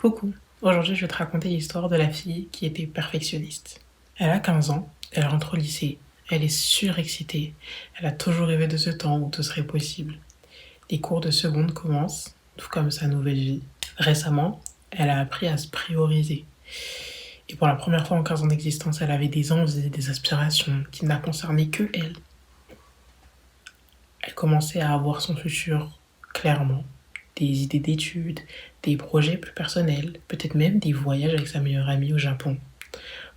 Coucou, aujourd'hui je vais te raconter l'histoire de la fille qui était perfectionniste. Elle a 15 ans, elle rentre au lycée, elle est surexcitée, elle a toujours rêvé de ce temps où tout serait possible. Les cours de seconde commencent, tout comme sa nouvelle vie. Récemment, elle a appris à se prioriser. Et pour la première fois en 15 ans d'existence, elle avait des envies, des aspirations qui n'a concerné que elle. Elle commençait à avoir son futur clairement, des idées d'études, des projets plus personnels, peut-être même des voyages avec sa meilleure amie au Japon.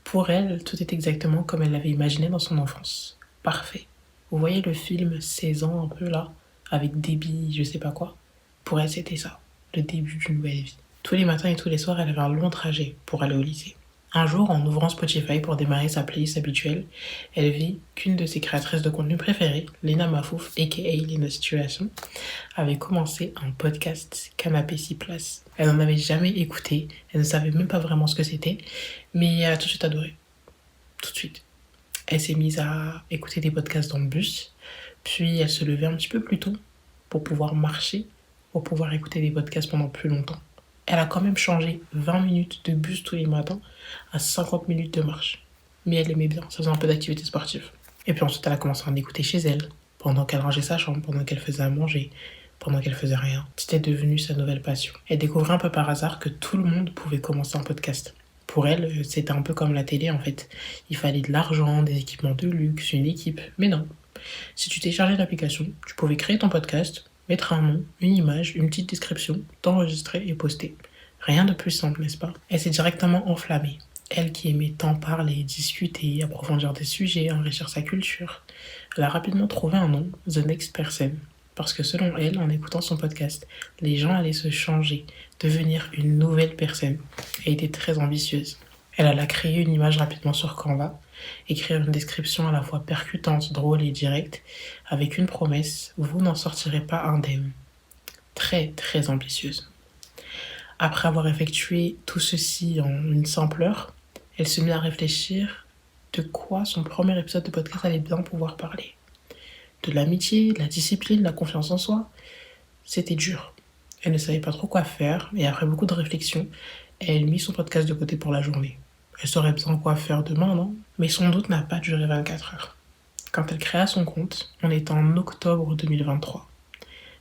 Pour elle, tout est exactement comme elle l'avait imaginé dans son enfance. Parfait. Vous voyez le film 16 ans un peu là, avec débit, je sais pas quoi. Pour elle, c'était ça, le début d'une nouvelle vie. Tous les matins et tous les soirs, elle avait un long trajet pour aller au lycée. Un jour, en ouvrant Spotify pour démarrer sa playlist habituelle, elle vit qu'une de ses créatrices de contenu préférées, Lena Mafouf, aka Lena Situation, avait commencé un podcast Canapé 6 places. Elle n'en avait jamais écouté, elle ne savait même pas vraiment ce que c'était, mais elle a tout de suite adoré. Tout de suite. Elle s'est mise à écouter des podcasts dans le bus, puis elle se levait un petit peu plus tôt pour pouvoir marcher, pour pouvoir écouter des podcasts pendant plus longtemps. Elle a quand même changé 20 minutes de bus tous les matins à 50 minutes de marche. Mais elle aimait bien, ça faisait un peu d'activité sportive. Et puis ensuite, elle a commencé à en écouter chez elle, pendant qu'elle rangeait sa chambre, pendant qu'elle faisait à manger, pendant qu'elle faisait rien. C'était devenu sa nouvelle passion. Elle découvrait un peu par hasard que tout le monde pouvait commencer un podcast. Pour elle, c'était un peu comme la télé en fait. Il fallait de l'argent, des équipements de luxe, une équipe. Mais non. Si tu téléchargeais l'application, tu pouvais créer ton podcast, mettre un nom, une image, une petite description, t'enregistrer et poster. Rien de plus simple, n'est-ce pas? Elle s'est directement enflammée. Elle qui aimait tant parler, discuter, approfondir des sujets, enrichir sa culture. Elle a rapidement trouvé un nom, The Next Person. Parce que selon elle, en écoutant son podcast, les gens allaient se changer, devenir une nouvelle personne. Elle était très ambitieuse. Elle alla créer une image rapidement sur Canva, écrire une description à la fois percutante, drôle et directe, avec une promesse, vous n'en sortirez pas indemne. Très, très ambitieuse. Après avoir effectué tout ceci en une simple heure, elle se mit à réfléchir de quoi son premier épisode de podcast allait bien pouvoir parler. De l'amitié, de la discipline, de la confiance en soi. C'était dur. Elle ne savait pas trop quoi faire et après beaucoup de réflexion, elle mit son podcast de côté pour la journée. Elle saurait bien quoi faire demain, non? Mais son doute n'a pas duré 24 heures. Quand elle créa son compte, on est en octobre 2023.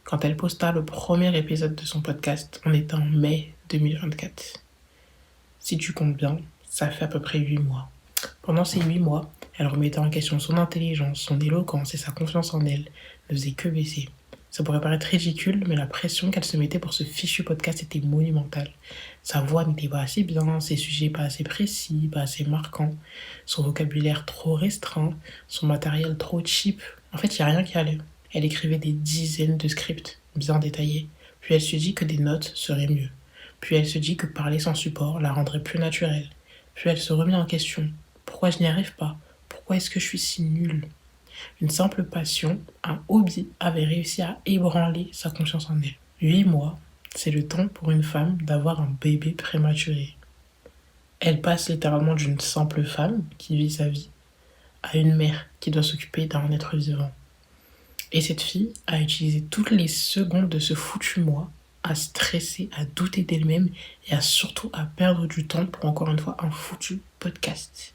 Quand elle posta le premier épisode de son podcast, on est en mai 2024. Si tu comptes bien, ça fait à peu près 8 mois. Pendant ces 8 mois, elle remettait en question son intelligence, son éloquence et sa confiance en elle ne faisait que baisser. Ça pourrait paraître ridicule, mais la pression qu'elle se mettait pour ce fichu podcast était monumentale. Sa voix n'était pas assez bien, ses sujets pas assez précis, pas assez marquants, son vocabulaire trop restreint, son matériel trop cheap. En fait, il n'y a rien qui allait. Elle écrivait des dizaines de scripts bien détaillés, puis elle se dit que des notes seraient mieux. Puis elle se dit que parler sans support la rendrait plus naturelle. Puis elle se remet en question. Pourquoi je n'y arrive pas? Pourquoi est-ce que je suis si nulle? Une simple passion, un hobby, avait réussi à ébranler sa confiance en elle. 8 mois, c'est le temps pour une femme d'avoir un bébé prématuré. Elle passe littéralement d'une simple femme qui vit sa vie à une mère qui doit s'occuper d'un être vivant. Et cette fille a utilisé toutes les secondes de ce foutu mois à stresser, à douter d'elle-même et à surtout à perdre du temps pour encore une fois un foutu podcast.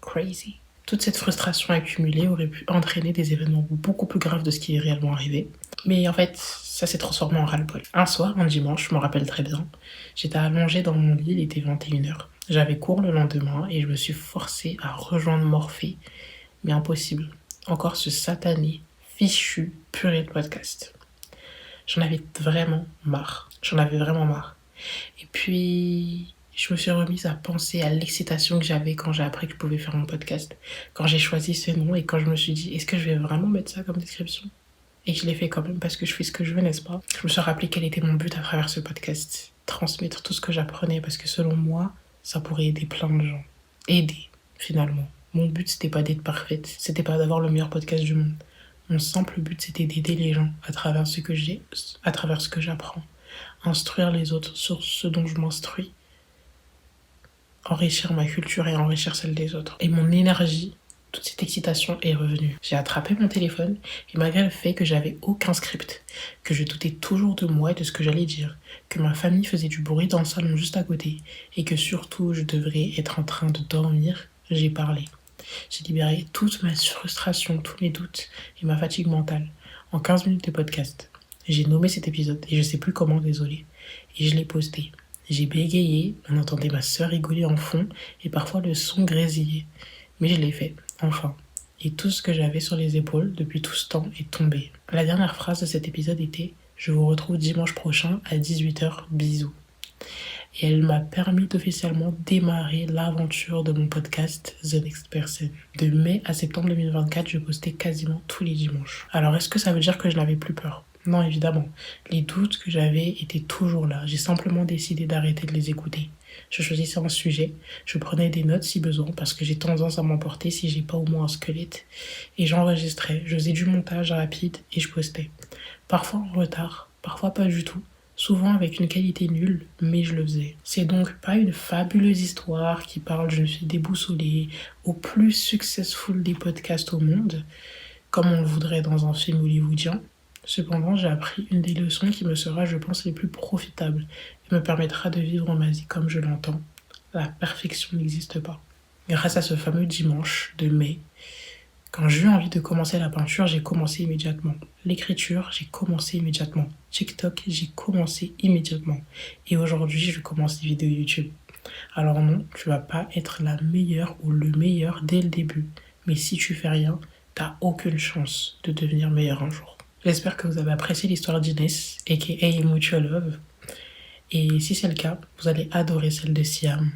Crazy. Toute cette frustration accumulée aurait pu entraîner des événements beaucoup plus graves de ce qui est réellement arrivé. Mais en fait, ça s'est transformé en ras-le-bol. Un soir, un dimanche, je me rappelle très bien, j'étais allongée dans mon lit, il était 21h. J'avais cours le lendemain et je me suis forcée à rejoindre Morphée. Mais impossible. Encore ce satané, fichu, purée de podcast. J'en avais vraiment marre. Et puis, je me suis remise à penser à l'excitation que j'avais quand j'ai appris que je pouvais faire mon podcast. Quand j'ai choisi ce nom et quand je me suis dit, est-ce que je vais vraiment mettre ça comme description? Et je l'ai fait quand même parce que je fais ce que je veux, n'est-ce pas? Je me suis rappelé quel était mon but à travers ce podcast. Transmettre tout ce que j'apprenais parce que selon moi, ça pourrait aider plein de gens. Aider, finalement. Mon but, c'était pas d'être parfaite. C'était pas d'avoir le meilleur podcast du monde. Mon simple but, c'était d'aider les gens à travers ce que j'ai, à travers ce que j'apprends. Instruire les autres sur ce dont je m'instruis. Enrichir ma culture et enrichir celle des autres. Et mon énergie, toute cette excitation est revenue. J'ai attrapé mon téléphone et malgré le fait que j'avais aucun script, que je doutais toujours de moi et de ce que j'allais dire, que ma famille faisait du bruit dans le salon juste à côté et que surtout je devrais être en train de dormir, j'ai parlé. J'ai libéré toute ma frustration, tous mes doutes et ma fatigue mentale en 15 minutes de podcast. J'ai nommé cet épisode et je sais plus comment, désolé. Et je l'ai posté. J'ai bégayé, on entendait ma sœur rigoler en fond et parfois le son grésiller. Mais je l'ai fait, enfin. Et tout ce que j'avais sur les épaules depuis tout ce temps est tombé. La dernière phrase de cet épisode était « Je vous retrouve dimanche prochain à 18h, bisous ». Et elle m'a permis d'officiellement démarrer l'aventure de mon podcast The Next Person. De mai à septembre 2024, je postais quasiment tous les dimanches. Alors est-ce que ça veut dire que je n'avais plus peur ? Non, évidemment. Les doutes que j'avais étaient toujours là. J'ai simplement décidé d'arrêter de les écouter. Je choisissais un sujet, je prenais des notes si besoin, parce que j'ai tendance à m'emporter si j'ai pas au moins un squelette. Et j'enregistrais, je faisais du montage rapide et je postais. Parfois en retard, parfois pas du tout. Souvent avec une qualité nulle, mais je le faisais. C'est donc pas une fabuleuse histoire qui parle d'une fille déboussolée au plus successful des podcasts au monde, comme on le voudrait dans un film hollywoodien. Cependant, j'ai appris une des leçons qui me sera, je pense, les plus profitables et me permettra de vivre ma vie comme je l'entends. La perfection n'existe pas. Grâce à ce fameux dimanche de mai, quand j'ai eu envie de commencer la peinture, j'ai commencé immédiatement. L'écriture, j'ai commencé immédiatement. TikTok, j'ai commencé immédiatement. Et aujourd'hui, je commence les vidéos YouTube. Alors non, tu vas pas être la meilleure ou le meilleur dès le début. Mais si tu fais rien, t'as aucune chance de devenir meilleur un jour. J'espère que vous avez apprécié l'histoire d'Inès, aka Mutual Love. Et si c'est le cas, vous allez adorer celle de Siam.